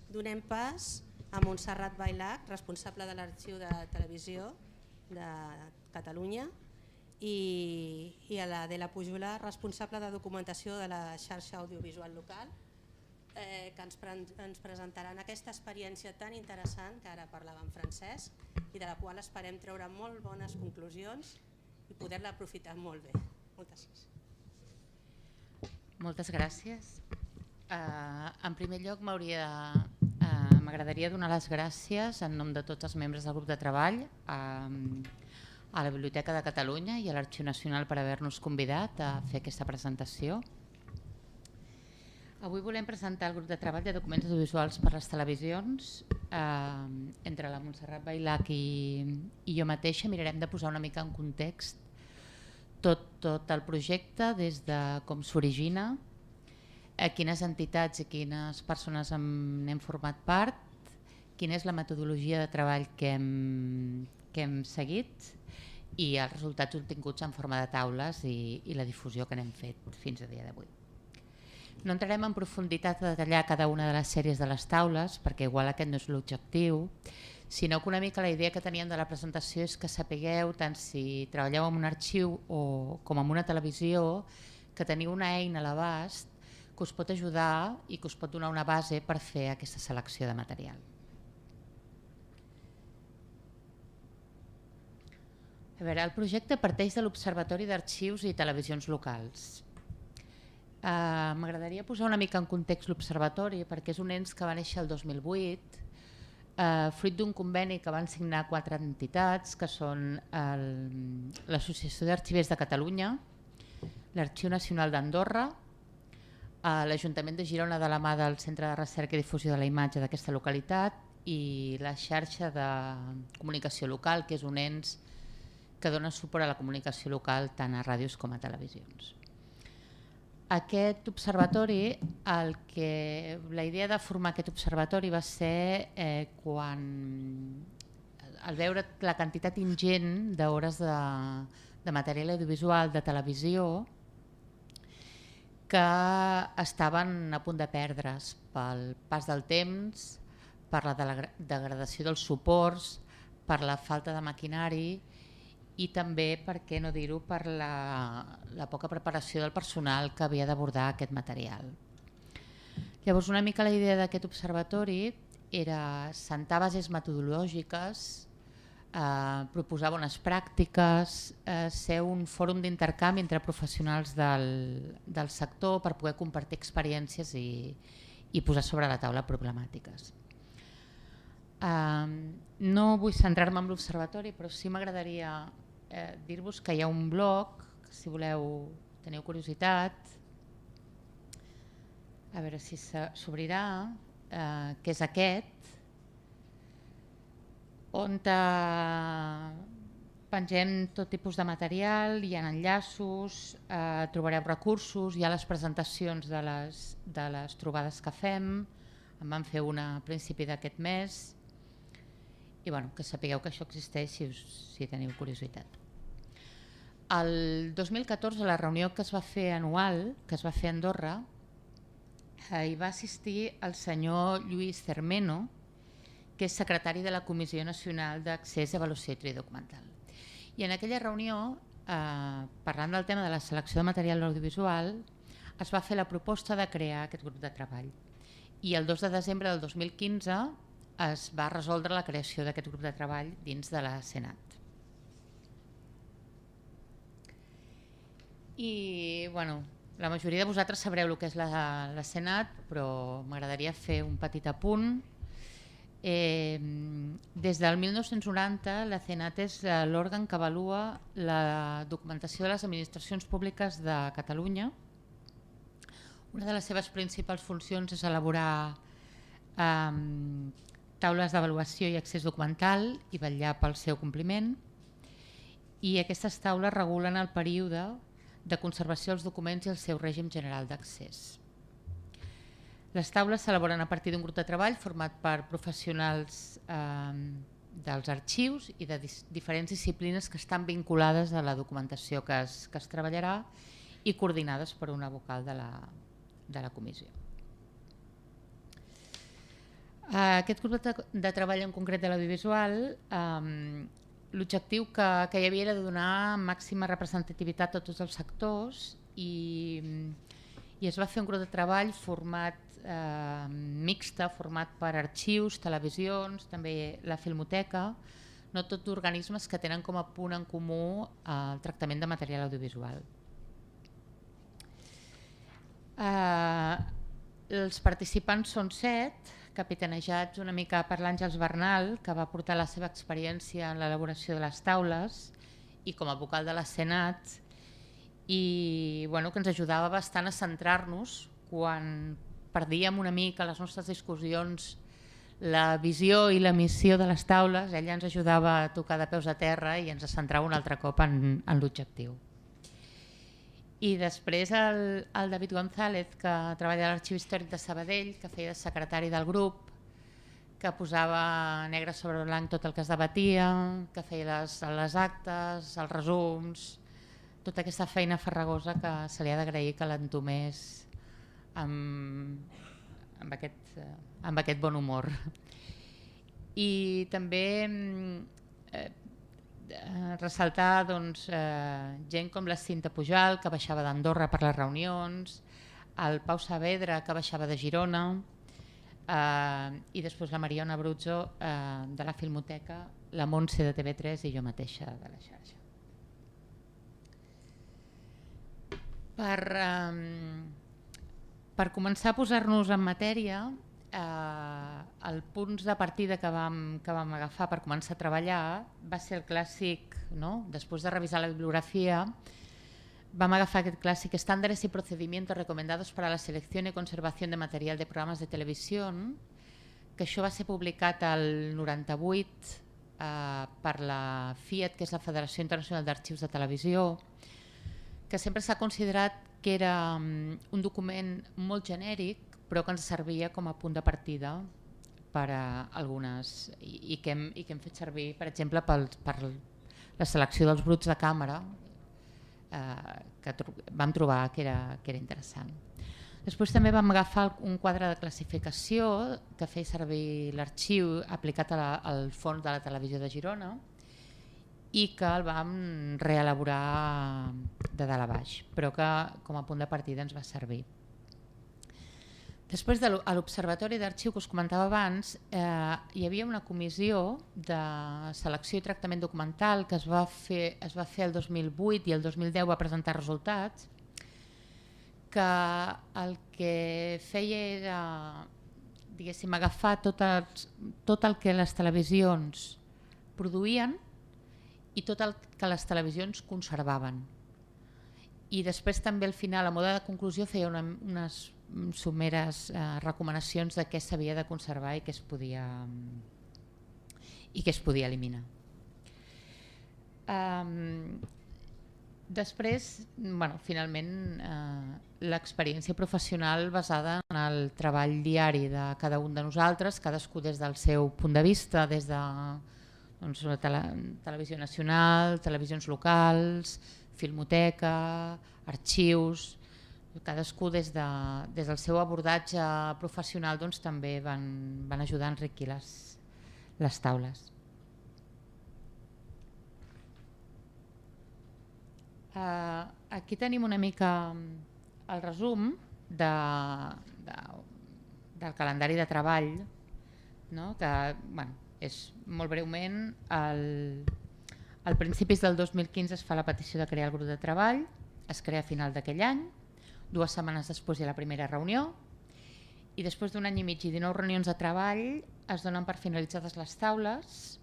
donem pas a Montserrat Bailac, responsable de l'Arxiu de Televisió de Catalunya, i a la de la Pujolà, responsable de documentació de la xarxa audiovisual local, que ens presentaran aquesta experiència tan interessant que ara parlava en Francesc i de la qual esperem treure molt bones conclusions i poder-la aprofitar molt bé. Moltes gràcies. Moltes gràcies. En primer lloc m'agradaria donar les gràcies en nom de tots els membres del grup de treball a la Biblioteca de Catalunya i a l'Arxiu Nacional per haver-nos convidat a fer aquesta presentació. Avui volem presentar el grup de treball de documents audiovisuals per les televisions. Entre la Montserrat Bailac i jo mateixa mirarem de posar una mica en context tot el projecte, des de com s'origina, quines entitats i quines persones n'hem format part, quina és la metodologia de treball que hem seguit i els resultats obtinguts en forma de taules i la difusió que n'hem fet fins a dia d'avui. No entrarem en profunditat a detallar cada una de les sèries de les taules, perquè igual aquest no és l'objectiu, sinó que una mica la idea que teníem de la presentació és que sapigueu, tant si treballeu en un arxiu com en una televisió, que teniu una eina a l'abast que us pot ajudar i que us pot donar una base per fer aquesta selecció de material. A veure, el projecte parteix de l'Observatori d'Arxius i Televisions Locals. M'agradaria posar una mica en context l'Observatori perquè és un ens que va néixer el 2008, fruit d'un conveni que van signar 4 entitats, que són l'Associació d'Arxivers de Catalunya, l'Arxiu Nacional d'Andorra, l'Ajuntament de Girona de la mà del Centre de Recerca i Difusió de la Imatge d'aquesta localitat i la xarxa de comunicació local, que és un ens que dona suport a la comunicació local tant a ràdios com a televisions. Aquest observatori, la idea de formar aquest observatori va ser quan, al veure la quantitat ingent d'hores de material audiovisual de televisió que estaven a punt de perdre's pel pas del temps, per la degradació dels suports, per la falta de maquinari i també, per què no dir-ho, per la poca preparació del personal que havia d'abordar aquest material. Llavors, una mica la idea d'aquest observatori era sentar bases metodològiques, proposar bones pràctiques, ser un fòrum d'intercanvi entre professionals del sector per poder compartir experiències i posar sobre la taula problemàtiques. No vull centrar-me en l'observatori, però sí m'agradaria dir-vos que hi ha un blog, que si voleu teniu curiositat, a veure si s'obrirà, que és aquest, on pengem tot tipus de material, hi ha enllaços, trobareu recursos, hi ha les presentacions de les trobades que fem, en vam fer una a principi d'aquest mes, i que sapigueu que això existeix si teniu curiositat. El 2014, a la reunió que es va fer anual, que es va fer a Andorra, hi va assistir el senyor Lluís Cermeno, que és secretari de la Comissió Nacional d'Accés, Avaluació i Documental. I en aquella reunió, parlant del tema de la selecció de material audiovisual, es va fer la proposta de crear aquest grup de treball. I el 2 de desembre del 2015 es va resoldre la creació d'aquest grup de treball dins de la Senat. I la majoria de vosaltres sabreu el que és la Senat, però m'agradaria fer un petit apunt. Des del 1990 la Senat és l'òrgan que avalua la documentació de les administracions públiques de Catalunya. Una de les seves principals funcions és elaborar taules d'avaluació i accés documental i vetllar pel seu compliment. I aquestes taules regulen el període de conservació dels documents i el seu règim general d'accés. Les taules s'elaboren a partir d'un grup de treball format per professionals dels arxius i de diferents disciplines que estan vinculades a la documentació que es treballarà i coordinades per una vocal de la comissió. Aquest grup de treball en concret de l'audiovisual, l'objectiu que hi havia era de donar màxima representativitat a tots els sectors i es va fer un grup de treball format mixta, format per arxius, televisions, també la Filmoteca, no tot organismes que tenen com a punt en comú el tractament de material audiovisual. Els participants són 7, capitanejats una mica per l'Àngels Bernal, que va portar la seva experiència en l'elaboració de les taules i com a vocal de la Senat, i que ens ajudava bastant a centrar-nos quan perdíem una mica les nostres discussions la visió i la missió de les taules. Ella ens ajudava a tocar de peus a terra i ens centrava un altre cop en l'objectiu. I després el David González, que treballa a l'Arxiu Històric de Sabadell, que feia de secretari del grup, que posava negre sobre blanc tot el que es debatia, que feia les actes, els resums, tota aquesta feina farragosa que se li ha d'agrair que l'entomés amb aquest bon humor. I també ressaltar gent com la Cinta Pujal, que baixava d'Andorra per les reunions, el Pau Saavedra, que baixava de Girona, i després la Mariona Abruzzo de la Filmoteca, la Montse de TV3 i jo mateixa de la xarxa. Per començar a posar-nos en matèria, el punts de partida que vam agafar per començar a treballar va ser el clàssic, no? Després de revisar la bibliografia, vam agafar aquest clàssic estándares y procedimientos recomendados para la selección y conservación de material de programas de televisió, que això va ser publicat el 98 per la FIAT, que és la Federació Internacional d'Arxius de Televisió, que sempre s'ha considerat que era un document molt genèric, però que ens servia com a punt de partida per a algunes, i que hem fet servir, per exemple, per la selecció dels bruts de càmera, que vam trobar que era interessant. Després també vam agafar un quadre de classificació que feia servir l'arxiu aplicat al fons de la televisió de Girona i que el vam reelaborar de dalt a baix, però que com a punt de partida ens va servir. Després de l'Observatori d'Arxiu que us comentava abans, hi havia una comissió de selecció i tractament documental que es va fer el 2008 i el 2010 va presentar resultats, que el que feia era, diguéssim, agafar tot el que les televisions produïen i tot el que les televisions conservaven. I després també al final, a mode de conclusió, feia unes someres recomanacions de què s'havia de conservar i què es podia eliminar. Després, finalment, l'experiència professional basada en el treball diari de cada un de nosaltres, cadascú des del seu punt de vista, des de Televisió Nacional, televisions locals, Filmoteca, arxius, cadascú des del seu abordatge professional també van ajudar a enriquir les taules. Aquí tenim una mica el resum del calendari de treball, que és molt breument, al principis del 2015 es fa la petició de crear el grup de treball, es crea a final d'aquell any, 2 setmanes després hi ha la primera reunió i després d'un any i mig i 19 reunions de treball es donen per finalitzades les taules,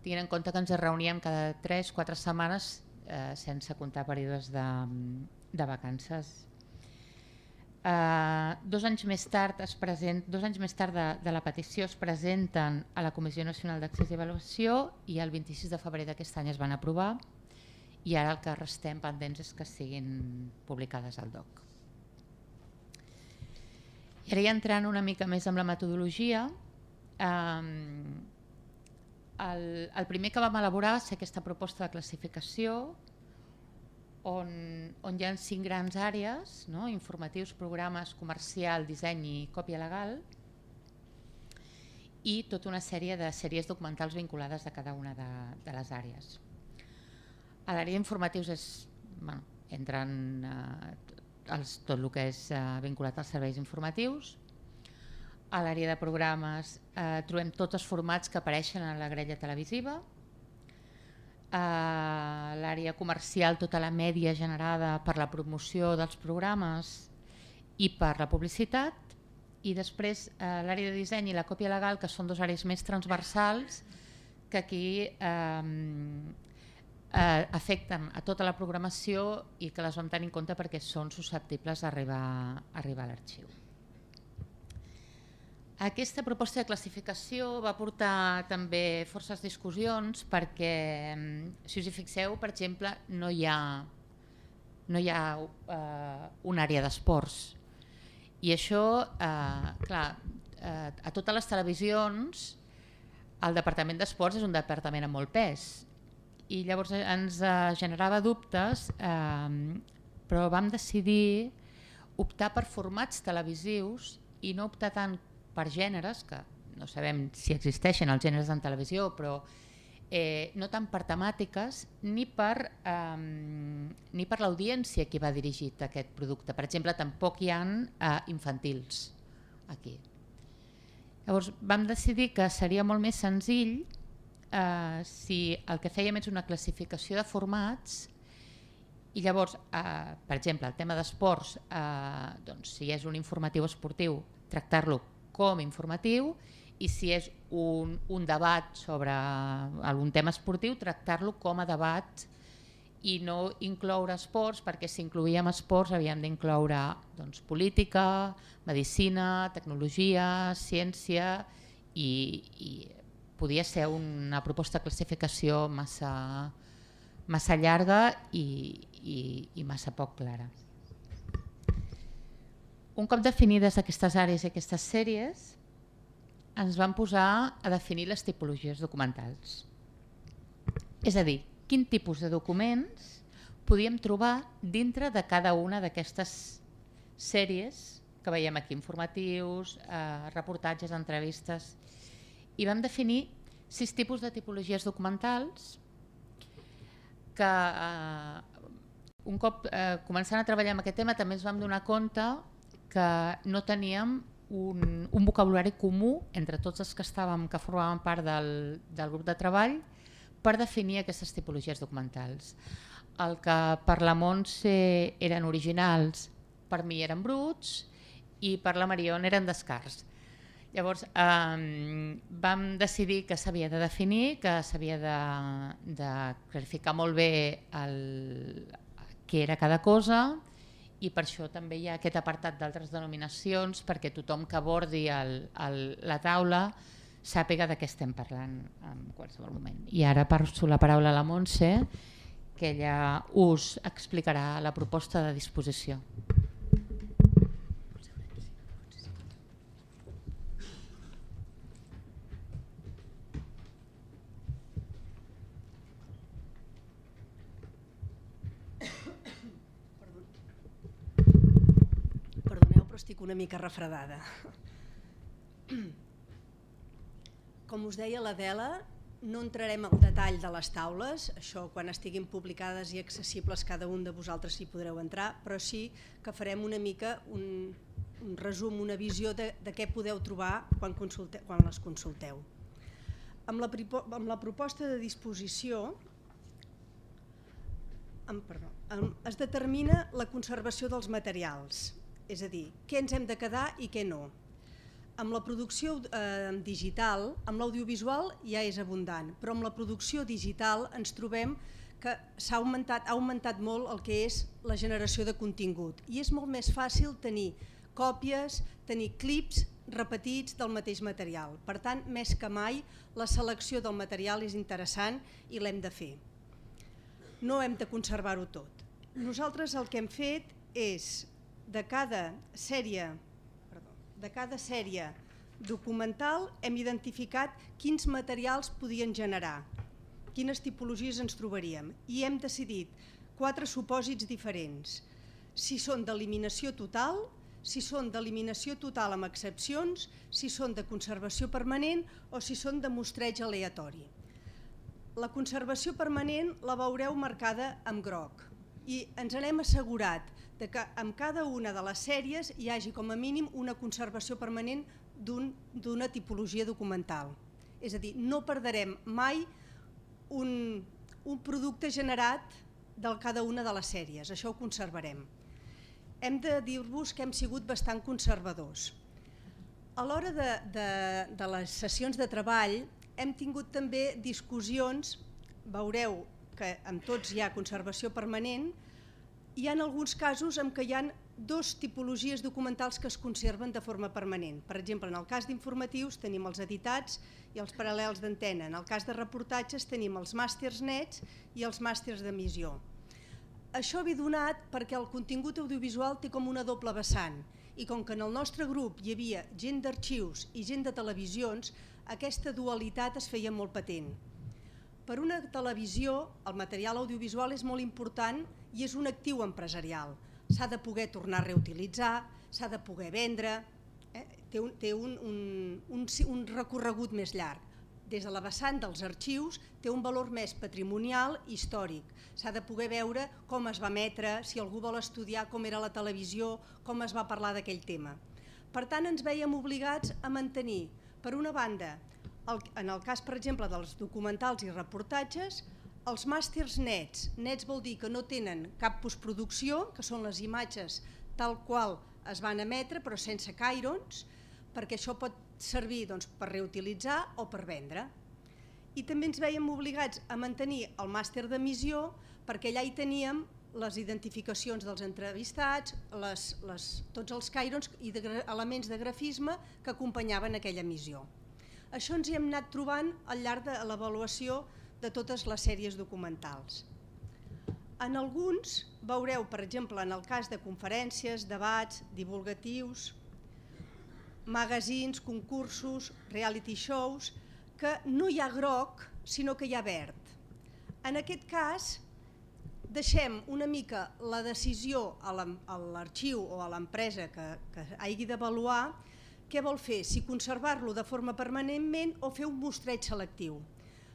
tenint en compte que ens reuníem cada 3-4 setmanes sense comptar períodes de vacances. 2 anys més tard de la petició es presenten a la Comissió Nacional d'Accés i Avaluació i el 26 de febrer d'aquest any es van aprovar i ara el que restem pendents és que siguin publicades al DOC. I ara ja entrant una mica més amb la metodologia, el primer que vam elaborar va ser aquesta proposta de classificació on hi ha 5 grans àrees, informatius, programes, comercial, disseny i còpia legal, i tota una sèrie de sèries documentals vinculades a cada una de les àrees. A l'àrea d'informatius entren tot el que és vinculat als serveis informatius. A l'àrea de programes trobem tots els formats que apareixen a la grella televisiva. A l'àrea comercial, tota la mèdia generada per la promoció dels programes i per la publicitat. I després l'àrea de disseny i la còpia legal, que són dues àrees més transversals que aquí afecten a tota la programació i que les vam tenir en compte perquè són susceptibles d'arribar a l'arxiu. Aquesta proposta de classificació va portar també forces discussions perquè, si us hi fixeu, per exemple, no hi ha una àrea d'esports. I això, clar, a totes les televisions el departament d'esports és un departament amb molt pes i llavors ens generava dubtes, però vam decidir optar per formats televisius i no optar tant per gèneres, que no sabem si existeixen els gèneres en televisió, però no tant per temàtiques ni per l'audiència que va dirigit aquest producte. Per exemple, tampoc hi ha infantils aquí. Llavors vam decidir que seria molt més senzill si el que fèiem és una classificació de formats i llavors, per exemple, el tema d'esports, si és un informatiu esportiu, tractar-lo com informatiu, i si és un debat sobre algun tema esportiu, tractar-lo com a debat i no incloure esports, perquè si incloíem esports havíem d'incloure política, medicina, tecnologia, ciència, i podia ser una proposta de classificació massa llarga i massa poc clara. Un cop definides aquestes àrees i aquestes sèries, ens vam posar a definir les tipologies documentals. És a dir, quin tipus de documents podíem trobar dintre de cada una d'aquestes sèries que veiem aquí, informatius, reportatges, entrevistes. I vam definir 6 tipus de tipologies documentals que un cop començant a treballar amb aquest tema també ens vam donar compte que no teníem un vocabulari comú entre tots els que formaven part del grup de treball per definir aquestes tipologies documentals. El que per la Montse eren originals, per mi eren bruts i per la Marion eren descarts. Llavors vam decidir que s'havia de definir, que s'havia de clarificar molt bé què era cada cosa, i per això també hi ha aquest apartat d'altres denominacions perquè tothom que abordi la taula sàpiga de què estem parlant en qualsevol moment. I ara passo la paraula a la Montse, que ella us explicarà la proposta de disposició. Estic una mica refredada. Com us deia l'Adela, no entrarem al detall de les taules, això quan estiguin publicades i accessibles cada un de vosaltres hi podreu entrar, però sí que farem una mica un resum, una visió de què podeu trobar quan les consulteu. Amb la proposta de disposició es determina la conservació dels materials, és a dir, què ens hem de quedar i què no. Amb la producció digital, amb l'audiovisual ja és abundant, però amb la producció digital ens trobem que ha augmentat molt el que és la generació de contingut i és molt més fàcil tenir còpies, tenir clips repetits del mateix material. Per tant, més que mai, la selecció del material és interessant i l'hem de fer. No hem de conservar-ho tot. Nosaltres el que hem fet és de cada sèrie documental hem identificat quins materials podien generar, quines tipologies ens trobaríem i hem decidit 4 supòsits diferents. Si són d'eliminació total, si són d'eliminació total amb excepcions, si són de conservació permanent o si són de mostreig aleatori. La conservació permanent la veureu marcada amb groc i ens n'hem assegurat que en cada una de les sèries hi hagi com a mínim una conservació permanent d'una tipologia documental. És a dir, no perdrem mai un producte generat de cada una de les sèries, això ho conservarem. Hem de dir-vos que hem sigut bastant conservadors. A l'hora de les sessions de treball hem tingut també discussions, veureu que amb tots hi ha conservació permanent, hi ha alguns casos en què hi ha dues tipologies documentals que es conserven de forma permanent. Per exemple, en el cas d'informatius tenim els editats i els paral·lels d'antena. En el cas de reportatges tenim els màsters nets i els màsters d'emissió. Això ve donat perquè el contingut audiovisual té com una doble vessant i com que en el nostre grup hi havia gent d'arxius i gent de televisions, aquesta dualitat es feia molt patent. Per una televisió, el material audiovisual és molt important i és un actiu empresarial. S'ha de poder tornar a reutilitzar, s'ha de poder vendre, té un recorregut més llarg. Des de la vessant dels arxius té un valor més patrimonial i històric. S'ha de poder veure com es va emetre, si algú vol estudiar com era la televisió, com es va parlar d'aquell tema. Per tant, ens vèiem obligats a mantenir, per una banda, en el cas, per exemple, dels documentals i reportatges, els màsters nets. Nets vol dir que no tenen cap postproducció, que són les imatges tal qual es van emetre, però sense cairons, perquè això pot servir per reutilitzar o per vendre. I també ens vèiem obligats a mantenir el màster d'emissió, perquè allà hi teníem les identificacions dels entrevistats, tots els cairons i elements de grafisme que acompanyaven aquella emissió. Això ens hi hem anat trobant al llarg de l'avaluació de totes les sèries documentals. En alguns veureu, per exemple, en el cas de conferències, debats, divulgatius, magazines, concursos, reality shows, que no hi ha groc, sinó que hi ha verd. En aquest cas, deixem una mica la decisió a l'arxiu o a l'empresa que hagi d'avaluar què vol fer, si conservar-lo de forma permanentment o fer un mostreig selectiu.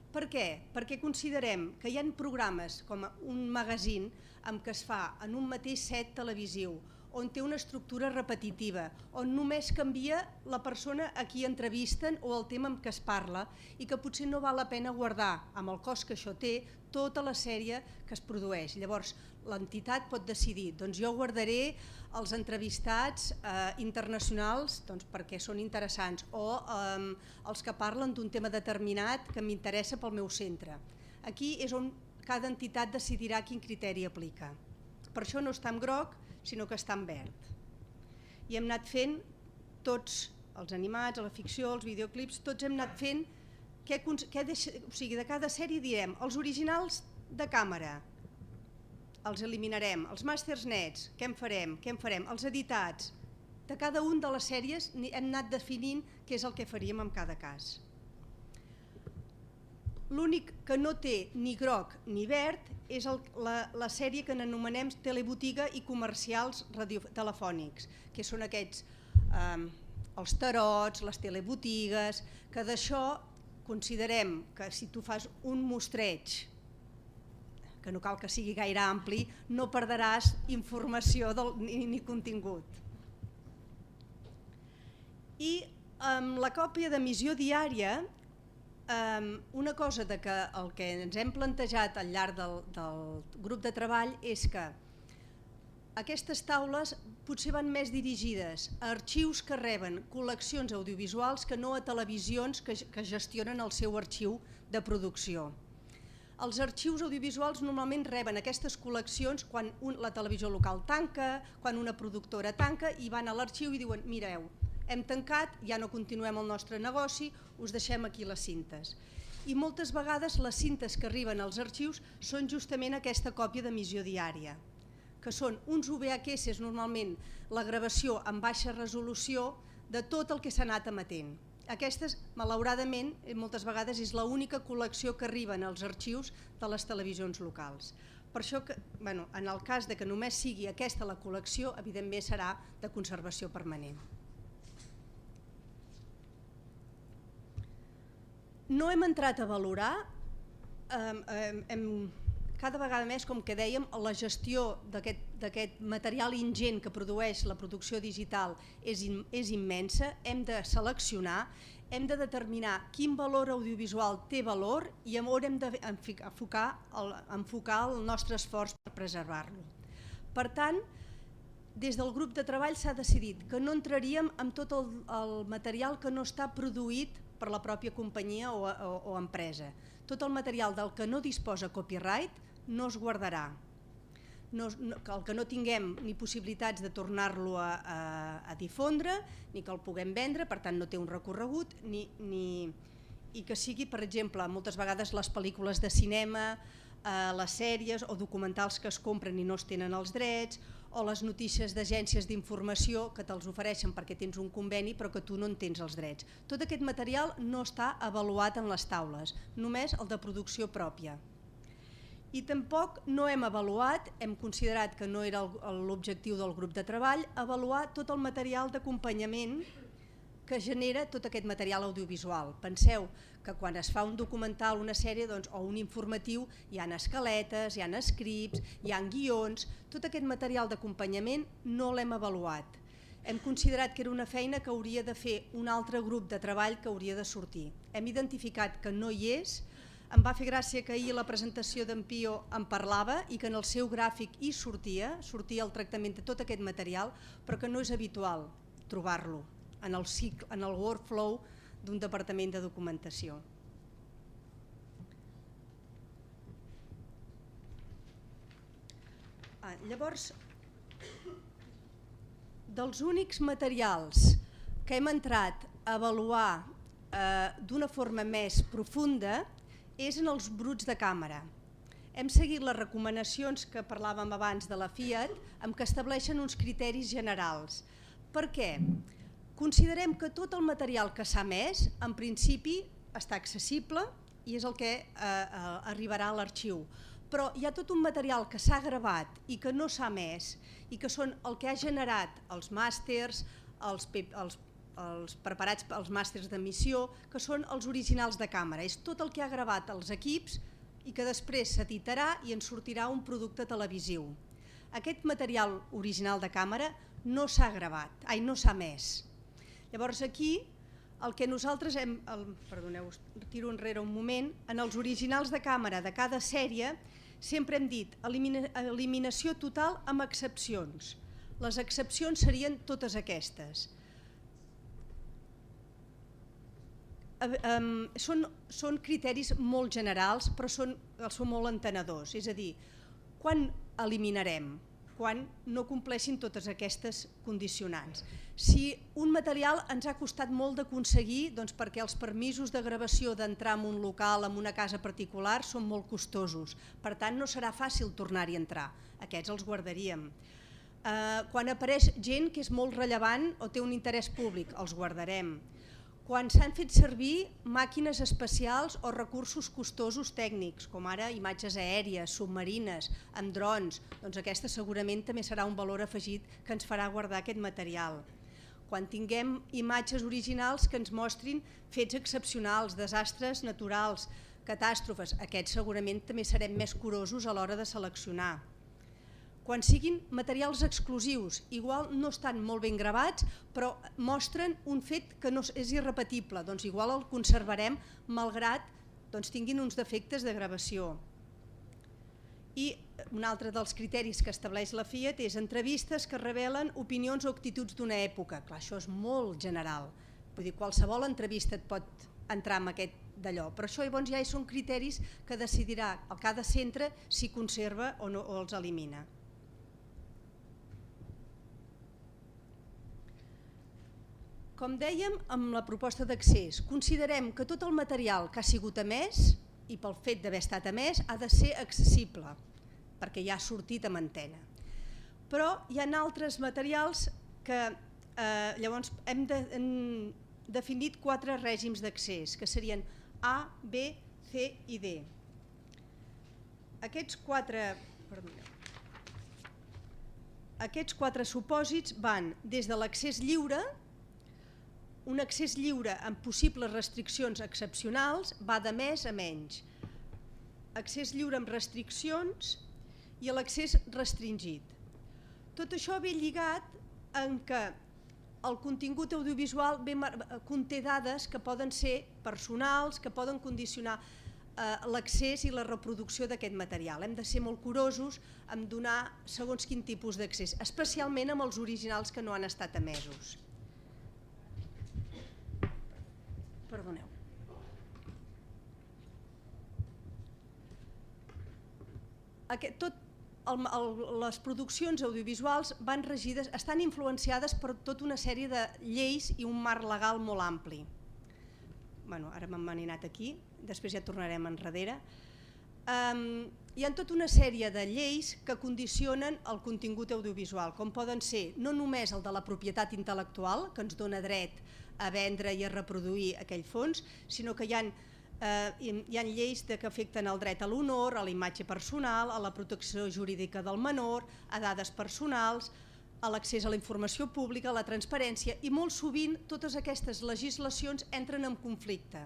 Per què? Perquè considerem que hi ha programes com un magazine en què es fa en un mateix set televisiu, on té una estructura repetitiva, on només canvia la persona a qui entrevisten o el tema en què es parla i que potser no val la pena guardar, amb el cost que això té, tota la sèrie que es produeix. Llavors, l'entitat pot decidir, doncs jo guardaré els entrevistats internacionals perquè són interessants o els que parlen d'un tema determinat que m'interessa pel meu centre. Aquí és on cada entitat decidirà quin criteri aplica. Per això no està en groc, sinó que està en verd. I hem anat fent tots els animats, la ficció, els videoclips, tots hem anat fent, o sigui, de cada sèrie direm els originals de càmera, els eliminarem, els màsters nets, què en farem, els editats, de cada un de les sèries hem anat definint què és el que faríem en cada cas. L'únic que no té ni groc ni verd és la sèrie que n'anomenem telebotiga i comercials telefònics, que són aquests, els tarots, les telebotigues, que d'això considerem que si tu fas un mostreig, que no cal que sigui gaire ampli, no perdràs informació ni contingut. I amb la còpia d'emissió diària, una cosa que el que ens hem plantejat al llarg del grup de treball és que aquestes taules potser van més dirigides a arxius que reben col·leccions audiovisuals que no a televisions que gestionen el seu arxiu de producció. Els arxius audiovisuals normalment reben aquestes col·leccions quan la televisió local tanca, quan una productora tanca i van a l'arxiu i diuen mireu, hem tancat, ja no continuem el nostre negoci, us deixem aquí les cintes. I moltes vegades les cintes que arriben als arxius són justament aquesta còpia d'emissió diària, que són uns VHS, normalment la gravació en baixa resolució de tot el que s'ha anat emetent. Aquestes, malauradament, moltes vegades és l'única col·lecció que arriben als arxius de les televisions locals. Per això que, en el cas de que només sigui aquesta la col·lecció, evidentment serà de conservació permanent. No hem entrat a valorar, cada vegada més, com que dèiem, la gestió d'aquest material ingent que produeix la producció digital és immensa. Hem de seleccionar, hem de determinar quin valor audiovisual té valor i on hem d'enfocar el nostre esforç per preservar-lo. Per tant, des del grup de treball s'ha decidit que no entraríem en tot el material que no està produït per la pròpia companyia o empresa. Tot el material del que no disposa copyright no es guardarà. El que no tinguem ni possibilitats de tornar-lo a difondre, ni que el puguem vendre, per tant no té un recorregut, i que sigui, per exemple, moltes vegades les pel·lícules de cinema, les sèries o documentals que es compren i no es tenen els drets, o les notícies d'agències d'informació que te'ls ofereixen perquè tens un conveni però que tu no en tens els drets. Tot aquest material no està avaluat en les taules, només el de producció pròpia. I tampoc no hem avaluat, hem considerat que no era l'objectiu del grup de treball, avaluar tot el material d'acompanyament que genera tot aquest material audiovisual. Penseu que quan es fa un documental, una sèrie o un informatiu, hi ha escaletes, hi ha scripts, hi ha guions, tot aquest material d'acompanyament no l'hem avaluat. Hem considerat que era una feina que hauria de fer un altre grup de treball que hauria de sortir. Hem identificat que no hi és. Em va fer gràcia que ahir a la presentació d'en Pio en parlava i que en el seu gràfic hi sortia el tractament de tot aquest material, però que no és habitual trobar-lo en el workflow d'un departament de documentació. Llavors, dels únics materials que hem entrat a avaluar d'una forma més profunda és en els bruts de càmera. Hem seguit les recomanacions que parlàvem abans de la Fiat, amb què estableixen uns criteris generals. Per què? Considerem que tot el material que s'ha emès, en principi, està accessible i és el que arribarà a l'arxiu. Però hi ha tot un material que s'ha gravat i que no s'ha emès i que són el que ha generat els màsters, els preparats pels màsters d'emissió, que són els originals de càmera. És tot el que ha gravat els equips i que després s'editarà i en sortirà un producte televisiu. Aquest material original de càmera no s'ha gravat, no s'ha emès. Llavors aquí el que nosaltres hem... Perdoneu, tiro enrere un moment. En els originals de càmera de cada sèrie sempre hem dit eliminació total amb excepcions. Les excepcions serien totes aquestes. Són criteris molt generals però són molt entenedors. És a dir, quan eliminarem? Quan no compleixin totes aquestes condicionants. Si un material ens ha costat molt d'aconseguir perquè els permisos de gravació d'entrar en un local, en una casa particular, són molt costosos. Per tant, no serà fàcil tornar-hi a entrar. Aquests els guardaríem. Quan apareix gent que és molt rellevant o té un interès públic, els guardarem. Quan s'han fet servir màquines especials o recursos costosos tècnics, com ara imatges aèries, submarines, amb drons, doncs aquesta segurament també serà un valor afegit que ens farà guardar aquest material. Quan tinguem imatges originals que ens mostrin fets excepcionals, desastres naturals, catàstrofes, aquests segurament també serem més curosos a l'hora de seleccionar. Quan siguin materials exclusius, igual no estan molt ben gravats, però mostren un fet que no és irrepetible, doncs igual el conservarem malgrat tinguin uns defectes de gravació. I un altre dels criteris que estableix la Fiat és entrevistes que revelen opinions o actituds d'una època. Clar, això és molt general, vull dir, qualsevol entrevista et pot entrar en aquest d'allò, però això llavors ja són criteris que decidirà cada centre si conserva o els elimina. Com dèiem, amb la proposta d'accés, considerem que tot el material que ha sigut emès, i pel fet d'haver estat emès, ha de ser accessible, perquè ja ha sortit amb antena. Però hi ha altres materials que llavors hem definit 4 règims d'accés, que serien A, B, C i D. Aquests 4 Aquests 4 supòsits van des de l'accés lliure, un accés lliure amb possibles restriccions excepcionals va de més a menys, accés lliure amb restriccions i l'accés restringit. Tot això ve lligat en què el contingut audiovisual conté dades que poden ser personals, que poden condicionar l'accés i la reproducció d'aquest material. Hem de ser molt curosos en donar segons quin tipus d'accés, especialment amb els originals que no han estat emesos. Perdoneu. Les produccions audiovisuals van regides, estan influenciades per tota una sèrie de lleis i un marc legal molt ampli. Ara m'han anat aquí, després ja tornarem enrere. Hi ha tota una sèrie de lleis que condicionen el contingut audiovisual, com poden ser no només el de la propietat intel·lectual, que ens dona dret a vendre i a reproduir aquell fons, sinó que hi ha lleis que afecten el dret a l'honor, a la imatge personal, a la protecció jurídica del menor, a dades personals, a l'accés a la informació pública, a la transparència, i molt sovint totes aquestes legislacions entren en conflicte.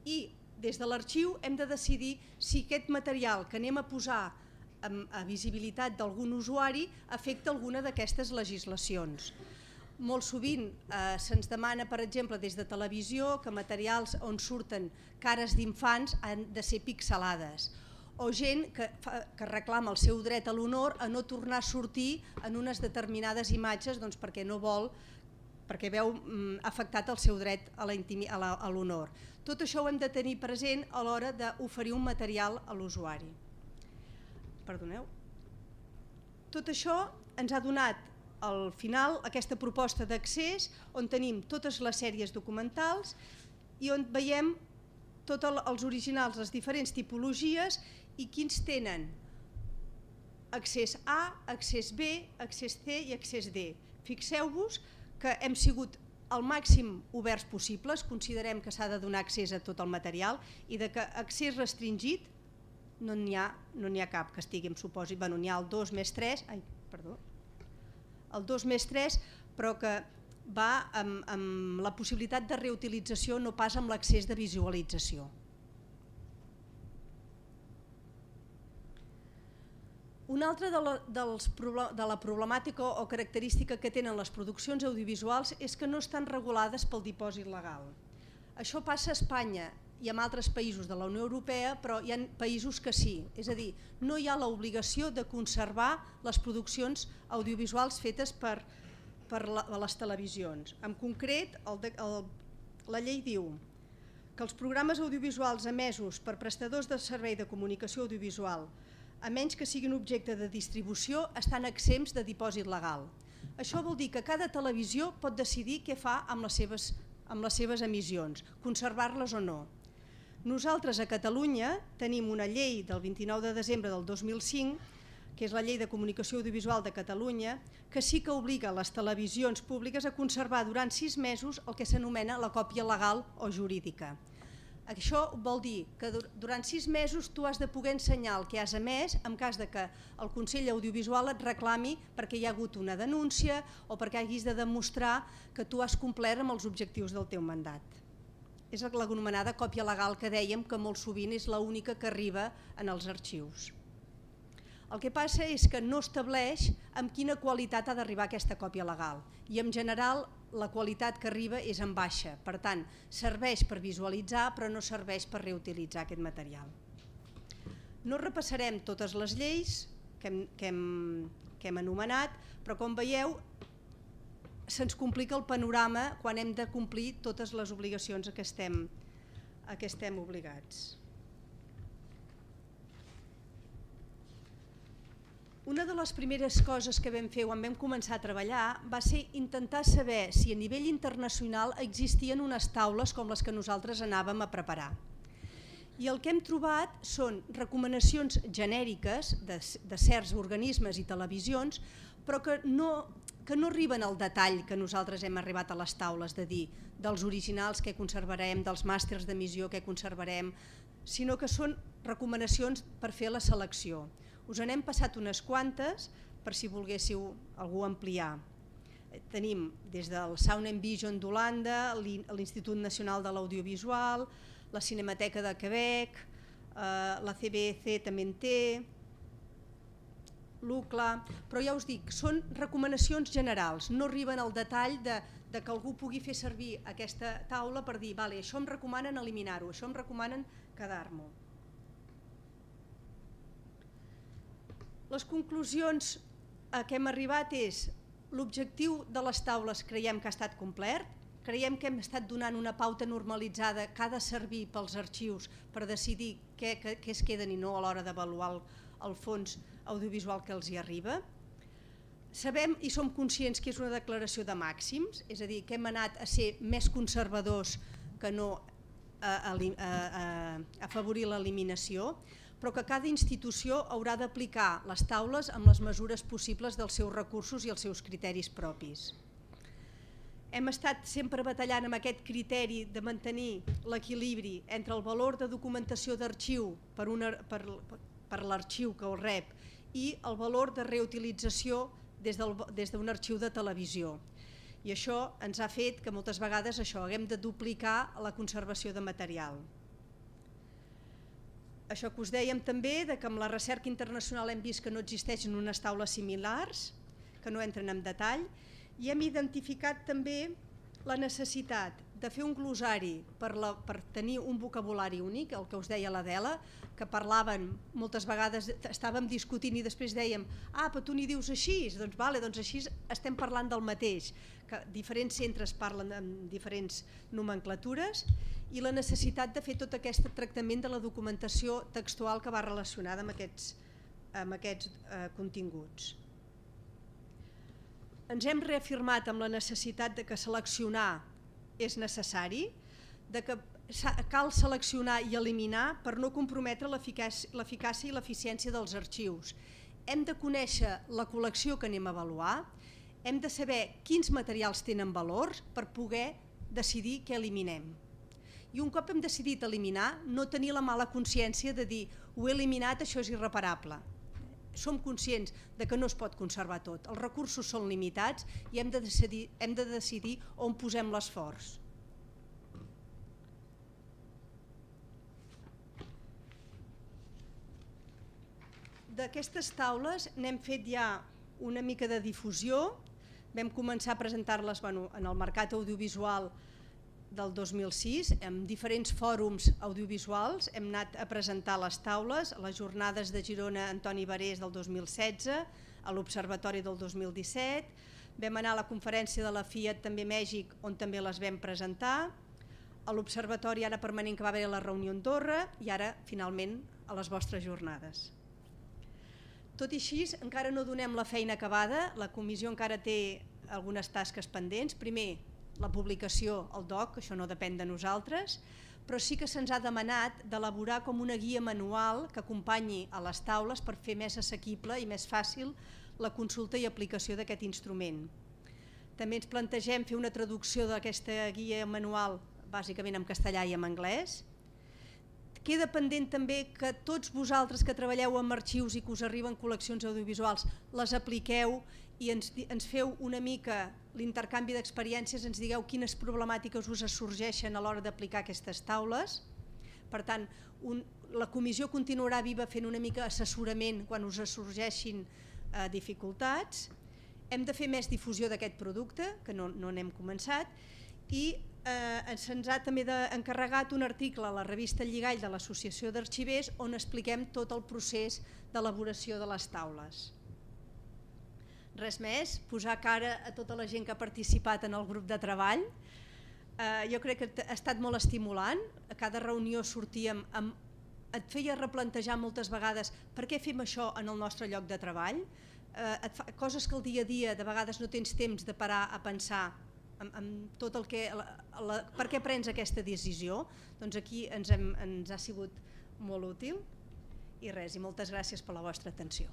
I des de l'arxiu hem de decidir si aquest material que anem a posar a visibilitat d'algun usuari afecta alguna d'aquestes legislacions. Molt sovint se'ns demana, per exemple, des de televisió, que materials on surten cares d'infants han de ser pixelades, o gent que reclama el seu dret a l'honor a no tornar a sortir en unes determinades imatges perquè no vol, perquè veu afectat el seu dret a l'honor. Tot això ho hem de tenir present a l'hora d'oferir un material a l'usuari. Perdoneu. Tot això ens ha donat al final aquesta proposta d'accés on tenim totes les sèries documentals i on veiem tots els originals, les diferents tipologies i quins tenen accés A, accés B, accés C i accés D. Fixeu-vos que hem sigut el màxim oberts possibles, considerem que s'ha de donar accés a tot el material i que accés restringit no n'hi ha cap que estigui en supòsit. N'hi ha el 2+3, el 2+3, però que va amb la possibilitat de reutilització, no pas amb l'accés de visualització. Una altra de la problemàtica o característica que tenen les produccions audiovisuals és que no estan regulades pel dipòsit legal. Això passa a Espanya i en altres països de la Unió Europea, però hi ha països que sí. És a dir, no hi ha l'obligació de conservar les produccions audiovisuals fetes per les televisions. En concret, la llei diu que els programes audiovisuals emesos per prestadors de servei de comunicació audiovisual, a menys que siguin objecte de distribució, estan exempts de dipòsit legal. Això vol dir que cada televisió pot decidir què fa amb les seves emissions, conservar-les o no. Nosaltres a Catalunya tenim una llei del 29 de desembre del 2005, que és la Llei de Comunicació Audiovisual de Catalunya, que sí que obliga les televisions públiques a conservar durant 6 mesos el que s'anomena la còpia legal o jurídica. Això vol dir que durant 6 mesos tu has de poder ensenyar el que has emès en cas que el Consell Audiovisual et reclami perquè hi ha hagut una denúncia o perquè hagis de demostrar que tu has complert amb els objectius del teu mandat. És l'anomenada còpia legal que dèiem que molt sovint és l'única que arriba en els arxius. El que passa és que no estableix amb quina qualitat ha d'arribar aquesta còpia legal i en general la qualitat que arriba és en baixa, per tant serveix per visualitzar però no serveix per reutilitzar aquest material. No repassarem totes les lleis que hem anomenat, però com veieu se'ns complica el panorama quan hem de complir totes les obligacions a què estem obligats. Una de les primeres coses que vam fer quan vam començar a treballar va ser intentar saber si a nivell internacional existien unes taules com les que nosaltres anàvem a preparar. I el que hem trobat són recomanacions genèriques de certs organismes i televisions, però que no arriben al detall que nosaltres hem arribat a les taules de dir dels originals que conservarem, dels màsters d'emissió que conservarem, sinó que són recomanacions per fer la selecció. Us n'hem passat unes quantes per si volguéssiu algú ampliar. Tenim des del Sound and Vision d'Holanda, l'Institut Nacional de l'Audiovisual, la Cinemateca de Quebec, la CBC també en té, l'UCLA, però ja us dic, són recomanacions generals, no arriben al detall de que algú pugui fer servir aquesta taula per dir, vale, això em recomanen eliminar-ho, això em recomanen quedar-m'ho. Les conclusions a què hem arribat és l'objectiu de les taules creiem que ha estat complert, creiem que hem estat donant una pauta normalitzada que ha de servir pels arxius per decidir què es queden i no a l'hora d'avaluar el fons audiovisual que els hi arriba. Sabem i som conscients que és una declaració de màxims, és a dir, que hem anat a ser més conservadors que no a afavorir l'eliminació, però que cada institució haurà d'aplicar les taules amb les mesures possibles dels seus recursos i els seus criteris propis. Hem estat sempre batallant amb aquest criteri de mantenir l'equilibri entre el valor de documentació d'arxiu per l'arxiu que el rep i el valor de reutilització des d'un arxiu de televisió. I això ens ha fet que moltes vegades haguem de duplicar la conservació de material. Això que us dèiem també, que amb la recerca internacional hem vist que no existeixen unes taules similars, que no entren en detall, i hem identificat també la necessitat de fer un glossari per tenir un vocabulari únic, el que us deia l'Adela, que parlaven moltes vegades, estàvem discutint i després dèiem però tu n'hi dius així, doncs així estem parlant del mateix, que diferents centres parlen amb diferents nomenclatures, i la necessitat de fer tot aquest tractament de la documentació textual que va relacionada amb aquests continguts. Ens hem reafirmat amb la necessitat de que seleccionar és necessari, de que cal seleccionar i eliminar per no comprometre l'eficàcia i l'eficiència dels arxius. Hem de conèixer la col·lecció que anem a avaluar, hem de saber quins materials tenen valors per poder decidir què eliminem. I un cop hem decidit eliminar, no tenir la mala consciència de dir ho he eliminat, això és irreparable. Som conscients de que no es pot conservar tot, els recursos són limitats i hem de decidir on posem l'esforç. D'aquestes taules n'hem fet ja una mica de difusió, vam començar a presentar-les en el mercat audiovisual del 2006, en diferents fòrums audiovisuals hem anat a presentar les taules, a les jornades de Girona Antoni Barés del 2016, a l'Observatori del 2017, vam anar a la conferència de la Fiat també a Mèxic on també les vam presentar, a l'Observatori ara permanent que va haver a la reunió a Andorra i ara finalment a les vostres jornades. Tot i així, encara no donem la feina acabada, la comissió encara té algunes tasques pendents. Primer, la publicació al DOC, això no depèn de nosaltres, però sí que se'ns ha demanat d'elaborar com una guia manual que acompanyi a les taules per fer més assequible i més fàcil la consulta i aplicació d'aquest instrument. També ens plantegem fer una traducció d'aquesta guia manual bàsicament en castellà i en anglès. Queda pendent també que tots vosaltres que treballeu amb arxius i que us arriben col·leccions audiovisuals les apliqueu i ens feu una mica l'intercanvi d'experiències, ens digueu quines problemàtiques us sorgeixen a l'hora d'aplicar aquestes taules. Per tant, la comissió continuarà viva fent una mica assessorament quan us sorgeixin dificultats. Hem de fer més difusió d'aquest producte, que no n'hem començat, i se'ns ha també encarregat un article a la revista Lligall de l'Associació d'Arxivers on expliquem tot el procés d'elaboració de les taules. Res més, posar cara a tota la gent que ha participat en el grup de treball. Jo crec que ha estat molt estimulant, a cada reunió sortíem amb... Et feia replantejar moltes vegades per què fem això en el nostre lloc de treball, coses que al dia a dia de vegades no tens temps de parar a pensar amb tot el que... Per què prens aquesta decisió? Doncs aquí ens ha sigut molt útil i res, i moltes gràcies per la vostra atenció.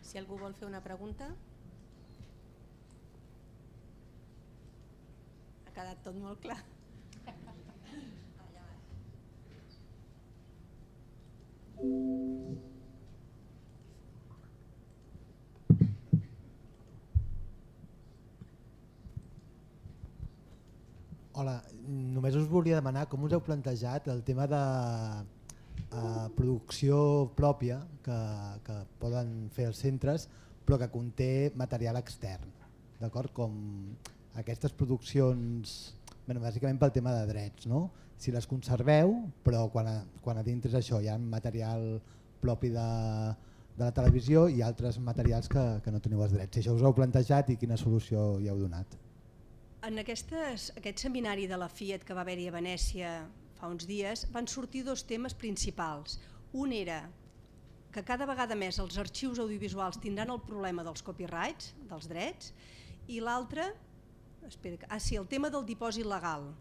Si algú vol fer una pregunta. quedat tot molt clar. Hola, només us volia demanar com us heu plantejat el tema de producció pròpia que poden fer els centres però que conté material extern, d'acord? Com aquestes produccions, bàsicament pel tema de drets, no? Si les conserveu, però quan a dintre això hi ha material propi de la televisió i altres materials que no teniu els drets. Si això us heu plantejat i quina solució hi heu donat? En aquest seminari de la Fiat que va haver-hi a Venècia fa uns dies van sortir dos temes principals. Un era que cada vegada més els arxius audiovisuals tindran el problema dels copyrights, dels drets, i l'altre, el tema del dipòsit legal,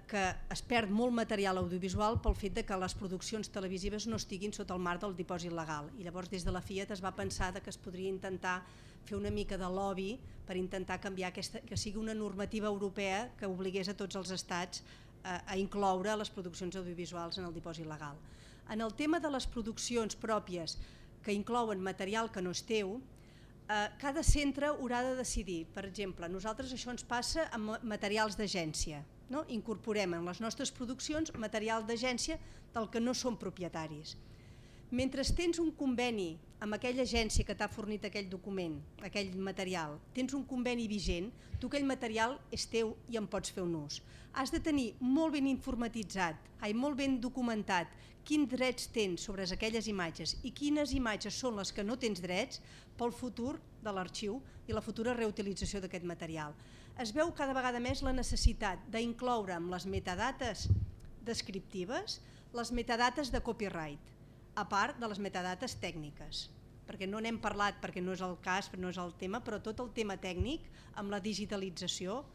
que es perd molt material audiovisual pel fet que les produccions televisives no estiguin sota el marc del dipòsit legal. I llavors des de la Fiat es va pensar que es podria intentar fer una mica de lobby per intentar canviar que sigui una normativa europea que obligués a tots els estats a incloure les produccions audiovisuals en el dipòsit legal. En el tema de les produccions pròpies que inclouen material que no és teu, cada centre haurà de decidir. Per exemple, nosaltres això ens passa amb materials d'agència. Incorporem en les nostres produccions material d'agència del que no som propietaris. Mentre tens un conveni amb aquella agència que t'ha fornit aquell document, aquell material, tens un conveni vigent, tu aquell material és teu i en pots fer un ús. Has de tenir molt ben molt ben documentat quins drets tens sobre aquelles imatges i quines imatges són les que no tens drets pel futur de l'arxiu i la futura reutilització d'aquest material. Es veu cada vegada més la necessitat d'incloure amb les metadates descriptives les metadates de copyright, a part de les metadates tècniques, perquè no n'hem parlat perquè no és el cas, no és el tema, però tot el tema tècnic amb la digitalització,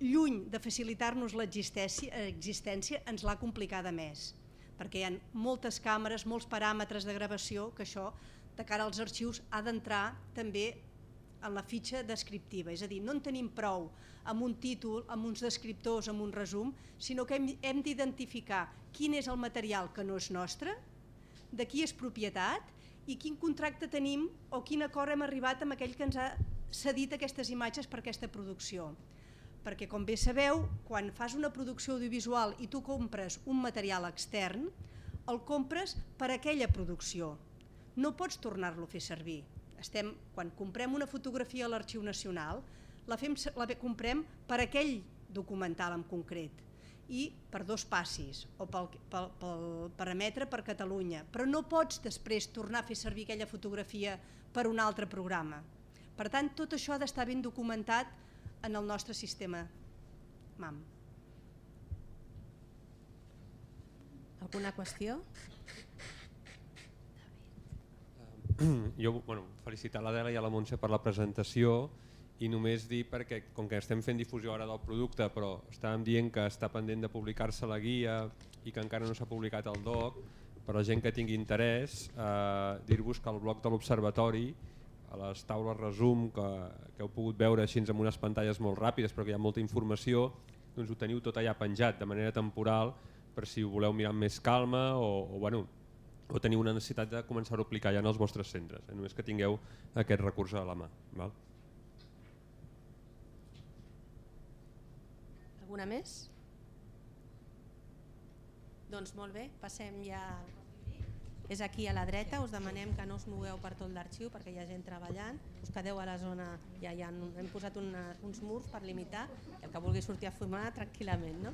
lluny de facilitar-nos l'existència, ens l'ha complicada més, perquè hi ha moltes càmeres, molts paràmetres de gravació que això, de cara als arxius, ha d'entrar també en la fitxa descriptiva, és a dir, no en tenim prou amb un títol, amb uns descriptors, amb un resum, sinó que hem d'identificar quin és el material que no és nostre, de qui és propietat i quin contracte tenim o quin acord hem arribat amb aquell que ens ha cedit aquestes imatges per aquesta producció. Perquè, com bé sabeu, quan fas una producció audiovisual i tu compres un material extern, el compres per a aquella producció. No pots tornar-lo a fer servir. Quan comprem una fotografia a l'Arxiu Nacional, la comprem per a aquell documental en concret i per dos passis o per emetre per Catalunya, però no pots després tornar a fer servir aquella fotografia per un altre programa. Per tant, tot això ha d'estar ben documentat en el nostre sistema MAM. Alguna qüestió? Jo, felicitar l'Adela i a la Montse per la presentació i només dir, perquè com que estem fent difusió ara del producte, però estàvem dient que està pendent de publicar-se la guia i que encara no s'ha publicat el doc, per a la gent que tingui interès, dir-vos que al blog de l'Observatori, a les taules resum que heu pogut veure així amb unes pantalles molt ràpides però que hi ha molta informació, doncs ho teniu tot allà penjat de manera temporal per si ho voleu mirar amb més calma o teniu una necessitat de començar a aplicar ja en els vostres centres, només que tingueu aquest recurs a la mà. Alguna més? Doncs molt bé, passem ja... És aquí a la dreta, us demanem que no us mogueu per tot l'arxiu perquè hi ha gent treballant, us quedeu a la zona, ja hem posat uns murs per limitar, el que vulgui sortir a fumar tranquil·lament, no?